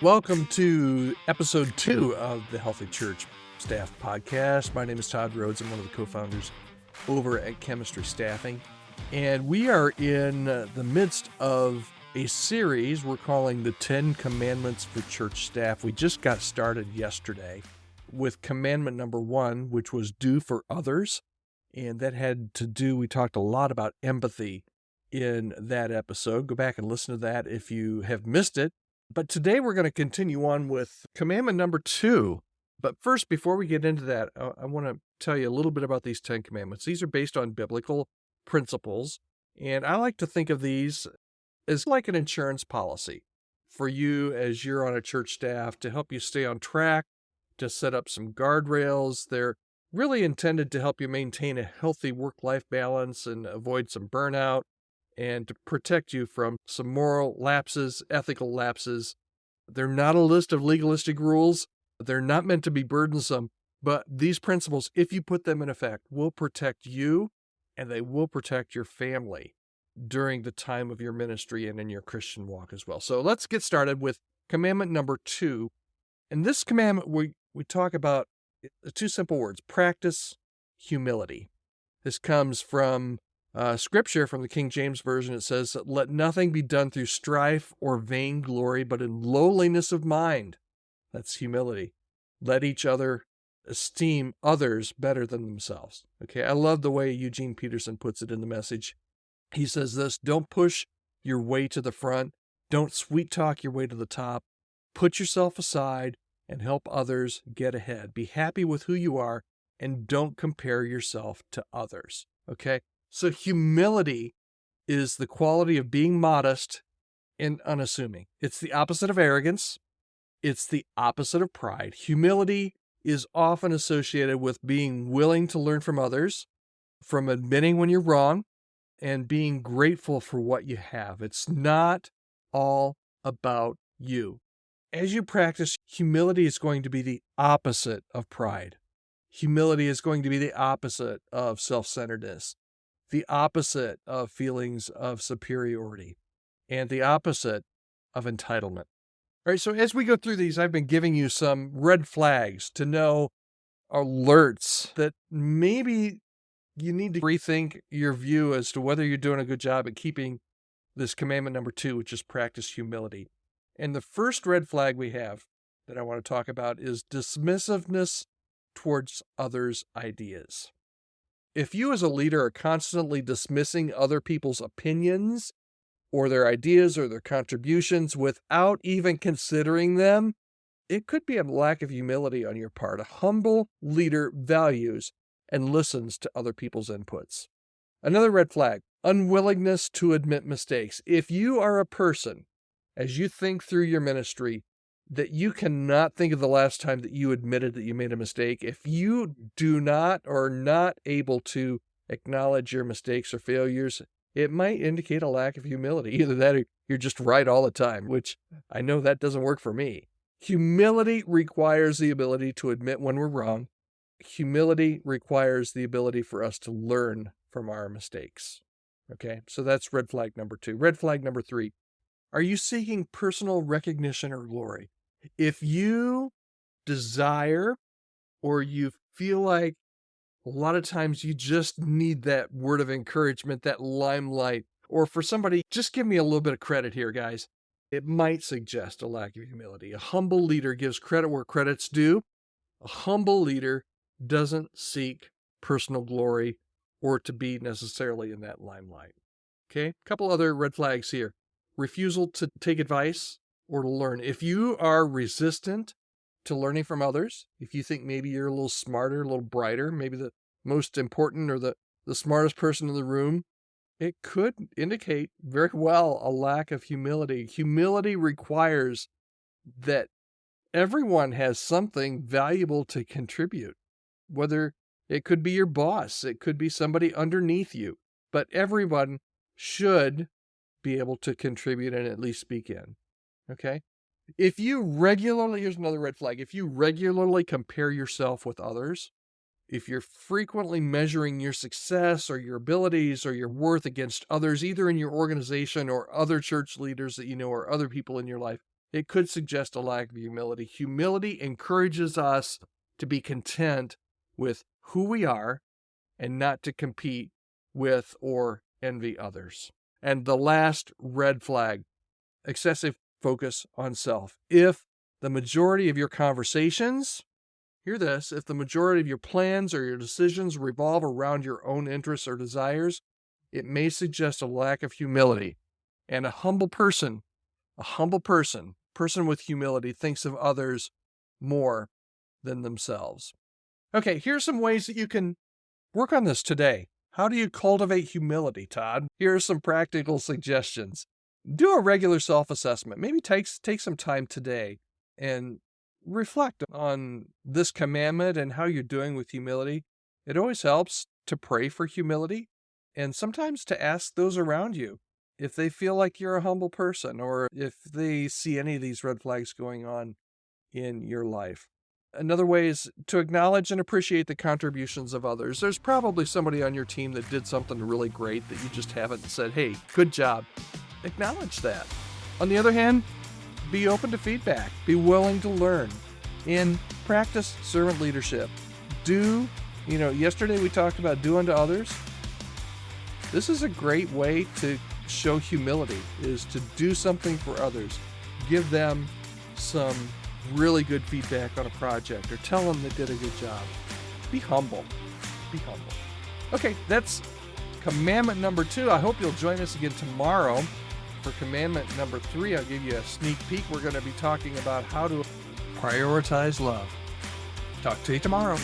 Welcome to episode 2 of the Healthy Church Staff Podcast. My name is Todd Rhoades. I'm one of the co-founders over at Chemistry Staffing. And we are in the midst of a series we're calling the 10 Commandments for Church Staff. We just got started yesterday with commandment number 1, which was do for others. And that had to do, we talked a lot about empathy in that episode. Go back and listen to that if you have missed it. But today we're going to continue on with commandment number 2. But first, before we get into that, I want to tell you a little bit about these 10 commandments. These are based on biblical principles, and I like to think of these as like an insurance policy for you as you're on a church staff to help you stay on track, to set up some guardrails. They're really intended to help you maintain a healthy work-life balance and avoid some burnout, and to protect you from some moral lapses, ethical lapses. They're not a list of legalistic rules. They're not meant to be burdensome, but these principles, if you put them in effect, will protect you and they will protect your family during the time of your ministry and in your Christian walk as well. So let's get started with commandment number 2. In this commandment, we talk about 2 simple words: practice humility. This comes from Scripture from the King James Version. It says, "Let nothing be done through strife or vainglory, but in lowliness of mind." That's humility. Let each other esteem others better than themselves. Okay, I love the way Eugene Peterson puts it in the Message. He says this: don't push your way to the front. Don't sweet talk your way to the top. Put yourself aside and help others get ahead. Be happy with who you are and don't compare yourself to others. Okay? So humility is the quality of being modest and unassuming. It's the opposite of arrogance. It's the opposite of pride. Humility is often associated with being willing to learn from others, from admitting when you're wrong, and being grateful for what you have. It's not all about you. As you practice, humility is going to be the opposite of pride. Humility is going to be the opposite of self-centeredness, the opposite of feelings of superiority, and the opposite of entitlement. All right, so as we go through these, I've been giving you some red flags to know, alerts that maybe you need to rethink your view as to whether you're doing a good job at keeping this commandment number 2, which is practice humility. And the first red flag we have that I want to talk about is dismissiveness towards others' ideas. If you as a leader are constantly dismissing other people's opinions or their ideas or their contributions without even considering them, it could be a lack of humility on your part. A humble leader values and listens to other people's inputs. Another red flag: unwillingness to admit mistakes. If you are a person, as you think through your ministry, that you cannot think of the last time that you admitted that you made a mistake, if you do not or are not able to acknowledge your mistakes or failures, it might indicate a lack of humility. Either that or you're just right all the time, which I know that doesn't work for me. Humility requires the ability to admit when we're wrong. Humility requires the ability for us to learn from our mistakes. Okay, so that's red flag number 2. Red flag number 3. Are you seeking personal recognition or glory? If you desire or you feel like a lot of times you just need that word of encouragement, that limelight, or for somebody, just give me a little bit of credit here, guys. It might suggest a lack of humility. A humble leader gives credit where credit's due. A humble leader doesn't seek personal glory or to be necessarily in that limelight. Okay, a couple other red flags here. Refusal to take advice or to learn. If you are resistant to learning from others, if you think maybe you're a little smarter, a little brighter, maybe the most important or the smartest person in the room, it could indicate very well a lack of humility. Humility requires that everyone has something valuable to contribute, whether it could be your boss, it could be somebody underneath you, but everyone should be able to contribute and at least speak in. Okay? If you regularly, here's another red flag, if you regularly compare yourself with others, if you're frequently measuring your success or your abilities or your worth against others, either in your organization or other church leaders that you know or other people in your life, it could suggest a lack of humility. Humility encourages us to be content with who we are and not to compete with or envy others. And the last red flag, excessive focus on self. If the majority of your conversations, hear this, if the majority of your plans or your decisions revolve around your own interests or desires, it may suggest a lack of humility. And a humble person with humility thinks of others more than themselves. Okay, here's some ways that you can work on this today. How do you cultivate humility, Todd? Here are some practical suggestions. Do a regular self-assessment. Maybe take some time today and reflect on this commandment and how you're doing with humility. It always helps to pray for humility and sometimes to ask those around you if they feel like you're a humble person or if they see any of these red flags going on in your life. Another way is to acknowledge and appreciate the contributions of others. There's probably somebody on your team that did something really great that you just haven't said, hey, good job. Acknowledge that. On the other hand, be open to feedback. Be willing to learn and practice servant leadership. Yesterday we talked about do unto others. This is a great way to show humility, is to do something for others. Give them some really good feedback on a project or tell them they did a good job. Be humble. Be humble. Okay, that's commandment number 2. I hope you'll join us again tomorrow for commandment number 3. I'll give you a sneak peek. We're going to be talking about how to prioritize love. Talk to you tomorrow.